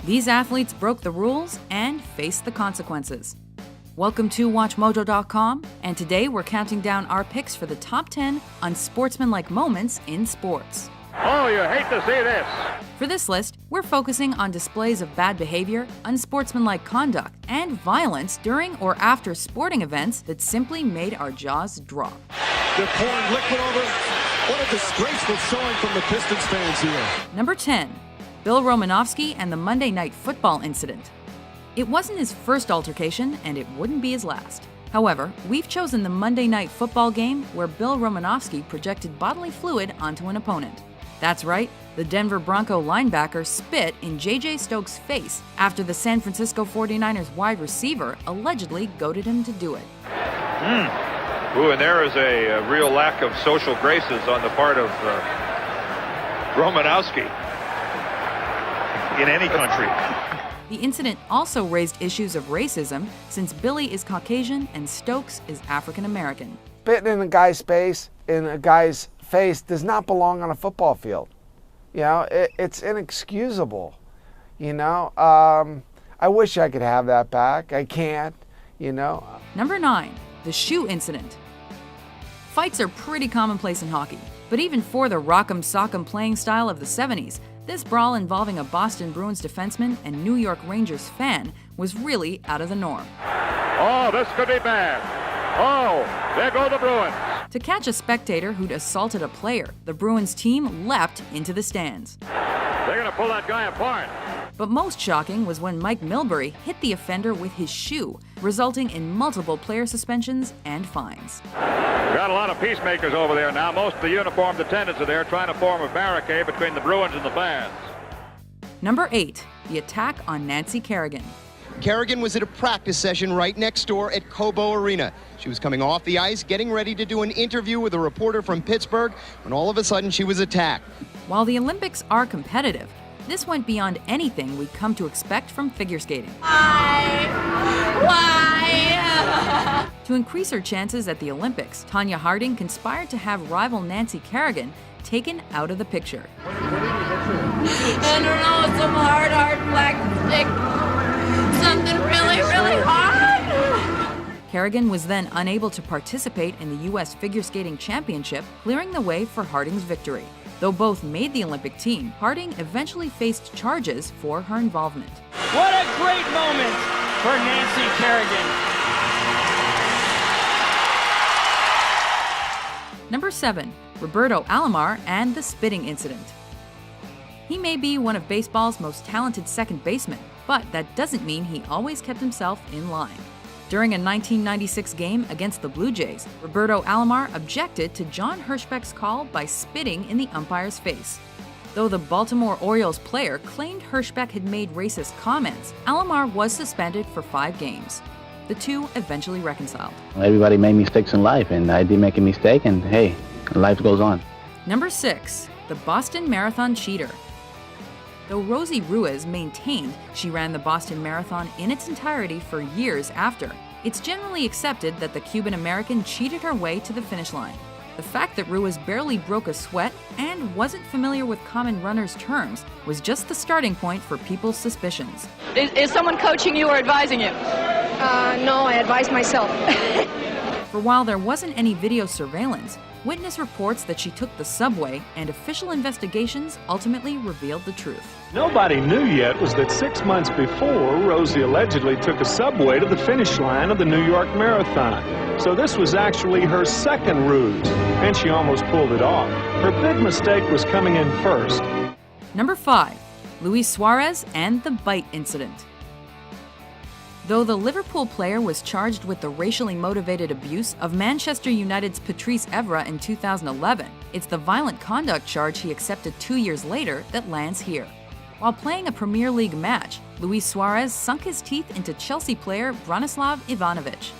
These athletes broke the rules and faced the consequences. Welcome to WatchMojo.com, and today we're counting down our picks for the top 10 unsportsmanlike moments in sports. Oh, you hate to see this. For this list, we're focusing on displays of bad behavior, unsportsmanlike conduct, and violence during or after sporting events that simply made our jaws drop. They're pouring liquid over. What a disgraceful showing from the Pistons fans here. Number 10. Bill Romanofsky and the Monday Night Football incident. It wasn't his first altercation, and it wouldn't be his last. However, we've chosen the Monday Night Football game where Bill Romanofsky projected bodily fluid onto an opponent. That's right, the Denver Bronco linebacker spit in J.J. Stokes' face after the San Francisco 49ers wide receiver allegedly goaded him to do it. Ooh, and there is a real lack of social graces on the part of Romanowski in any country. The incident also raised issues of racism since Billy is Caucasian and Stokes is African American. Spitting in a guy's face, does not belong on a football field. You know, it's inexcusable. You know, I wish I could have that back. I can't, you know. Number 9, the shoe incident. Fights are pretty commonplace in hockey, but even for the rock'em sock'em playing style of the 70s, this brawl involving a Boston Bruins defenseman and New York Rangers fan was really out of the norm. Oh, this could be bad. Oh, there go the Bruins. To catch a spectator who'd assaulted a player, the Bruins team leapt into the stands. They're going to pull that guy apart. But most shocking was when Mike Milbury hit the offender with his shoe, resulting in multiple player suspensions and fines. We've got a lot of peacemakers over there now. Most of the uniformed attendants are there trying to form a barricade between the Bruins and the fans. Number 8, the attack on Nancy Kerrigan. Kerrigan was at a practice session right next door at Cobo Arena. She was coming off the ice, getting ready to do an interview with a reporter from Pittsburgh, when all of a sudden she was attacked. While the Olympics are competitive, this went beyond anything we'd come to expect from figure skating. Why? To increase her chances at the Olympics, Tanya Harding conspired to have rival Nancy Kerrigan taken out of the picture. I don't know, some hard black stick. Something really hard. Kerrigan was then unable to participate in the U.S. Figure Skating Championship, clearing the way for Harding's victory. Though both made the Olympic team, Harding eventually faced charges for her involvement. What a great moment for Nancy Kerrigan. Number 7, Roberto Alomar and the spitting incident. He may be one of baseball's most talented second basemen, but that doesn't mean he always kept himself in line. During a 1996 game against the Blue Jays, Roberto Alomar objected to John Hirschbeck's call by spitting in the umpire's face. Though the Baltimore Orioles player claimed Hirschbeck had made racist comments, Alomar was suspended for 5 games. The two eventually reconciled. Everybody made mistakes in life, and I did make a mistake, and hey, life goes on. Number 6, the Boston Marathon cheater. Though Rosie Ruiz maintained she ran the Boston Marathon in its entirety for years after, it's generally accepted that the Cuban-American cheated her way to the finish line. The fact that Ruiz barely broke a sweat and wasn't familiar with common runners' terms was just the starting point for people's suspicions. Is someone coaching you or advising you? No, I advise myself. For while there wasn't any video surveillance, witness reports that she took the subway, and official investigations ultimately revealed the truth. Nobody knew yet was that 6 months before, Rosie allegedly took a subway to the finish line of the New York Marathon. So this was actually her second ruse, and she almost pulled it off. Her big mistake was coming in first. Number 5, Luis Suarez and the bite incident. Though the Liverpool player was charged with the racially motivated abuse of Manchester United's Patrice Evra in 2011, it's the violent conduct charge he accepted 2 years later that lands here. While playing a Premier League match, Luis Suarez sunk his teeth into Chelsea player Branislav Ivanovic.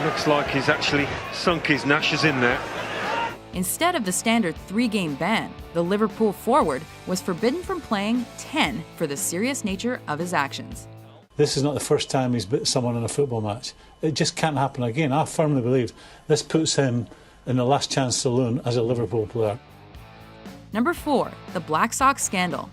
Looks like he's actually sunk his gnashes in there. Instead of the standard 3-game ban, the Liverpool forward was forbidden from playing 10 for the serious nature of his actions. This is not the first time he's bit someone in a football match. It just can't happen again. I firmly believe this puts him in the last chance saloon as a Liverpool player. Number 4, the Black Sox scandal.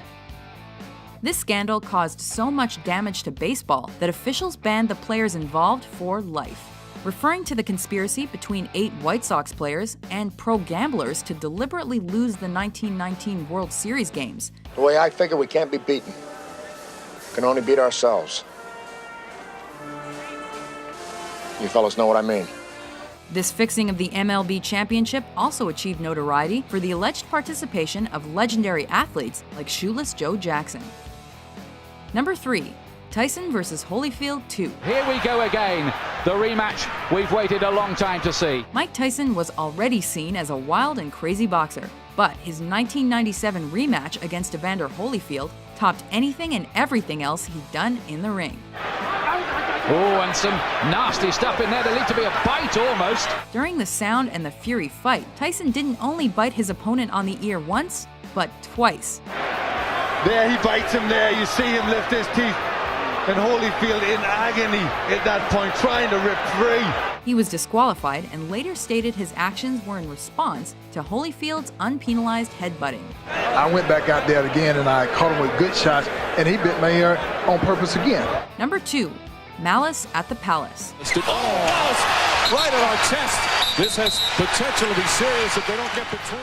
This scandal caused so much damage to baseball that officials banned the players involved for life, referring to the conspiracy between 8 White Sox players and pro gamblers to deliberately lose the 1919 World Series games. The way I figure, we can't be beaten. We can only beat ourselves. You fellas know what I mean. This fixing of the MLB championship also achieved notoriety for the alleged participation of legendary athletes like Shoeless Joe Jackson. Number 3. Tyson vs. Holyfield 2. Here we go again. The rematch we've waited a long time to see. Mike Tyson was already seen as a wild and crazy boxer, but his 1997 rematch against Evander Holyfield topped anything and everything else he'd done in the ring. Oh, and some nasty stuff in there that lead to be a bite almost. During the Sound and the Fury fight, Tyson didn't only bite his opponent on the ear once, but twice. There he bites him there. You see him lift his teeth. And Holyfield in agony at that point, trying to rip free. He was disqualified and later stated his actions were in response to Holyfield's unpenalized headbutting. I went back out there again and I caught him with good shots, and he bit my ear on purpose again. Number 2. Malice at the Palace. Oh, right at our chest. This has potential to be serious if they don't get between.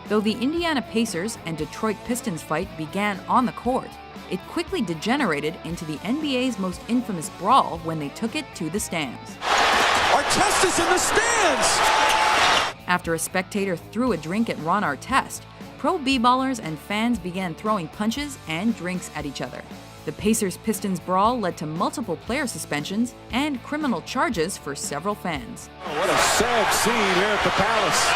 Though the Indiana Pacers and Detroit Pistons fight began on the court, it quickly degenerated into the NBA's most infamous brawl when they took it to the stands. Artest is in the stands! After a spectator threw a drink at Ron Artest, pro b-ballers and fans began throwing punches and drinks at each other. The Pacers-Pistons brawl led to multiple player suspensions and criminal charges for several fans. Oh, what a sad scene here at the Palace.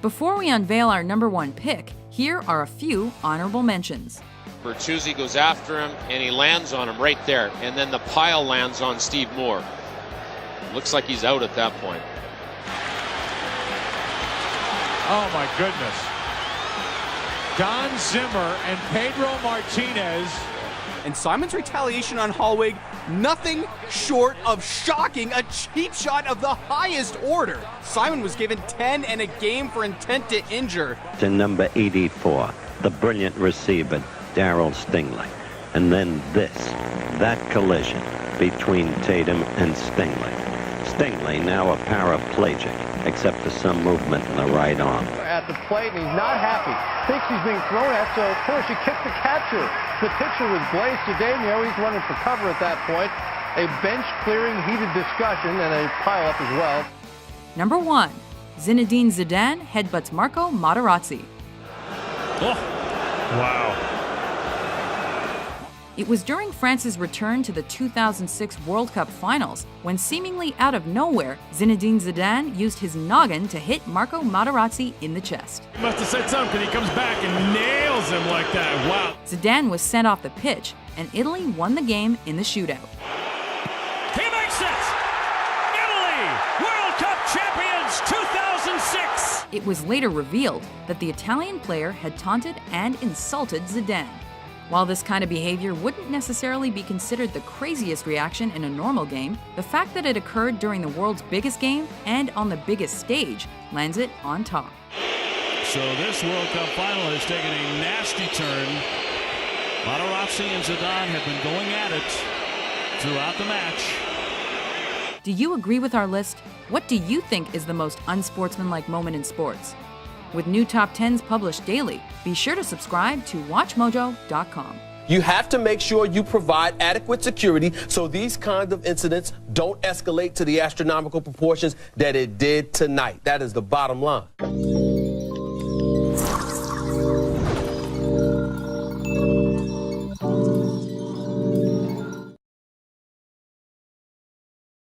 Before we unveil our number 1 pick, here are a few honorable mentions. Bertuzzi goes after him, and he lands on him right there. And then the pile lands on Steve Moore. Looks like he's out at that point. Oh, my goodness. Don Zimmer and Pedro Martinez. And Simon's retaliation on Hallwig, nothing short of shocking, a cheap shot of the highest order. Simon was given 10 and a game for intent to injure. To number 84, the brilliant receiver, Darryl Stingley. And then that collision between Tatum and Stingley. Stingley now a paraplegic, except for some movement in the right arm. At the plate, and he's not happy. Thinks he's being thrown at, so of course he kicked the catcher. The pitcher was Blaise Jadamio. He's running for cover at that point. A bench-clearing heated discussion and a pile-up as well. Number 1. Zinedine Zidane headbutts Marco Materazzi. Oh, wow. It was during France's return to the 2006 World Cup finals when, seemingly out of nowhere, Zinedine Zidane used his noggin to hit Marco Materazzi in the chest. He must have said something because he comes back and nails him like that. Wow. Zidane was sent off the pitch, and Italy won the game in the shootout. He makes it! Italy, World Cup champions 2006! It was later revealed that the Italian player had taunted and insulted Zidane. While this kind of behavior wouldn't necessarily be considered the craziest reaction in a normal game, the fact that it occurred during the world's biggest game and on the biggest stage lands it on top. So this World Cup final has taken a nasty turn. Materazzi and Zidane have been going at it throughout the match. Do you agree with our list? What do you think is the most unsportsmanlike moment in sports? With new top 10s published daily, be sure to subscribe to WatchMojo.com. You have to make sure you provide adequate security so these kinds of incidents don't escalate to the astronomical proportions that it did tonight. That is the bottom line.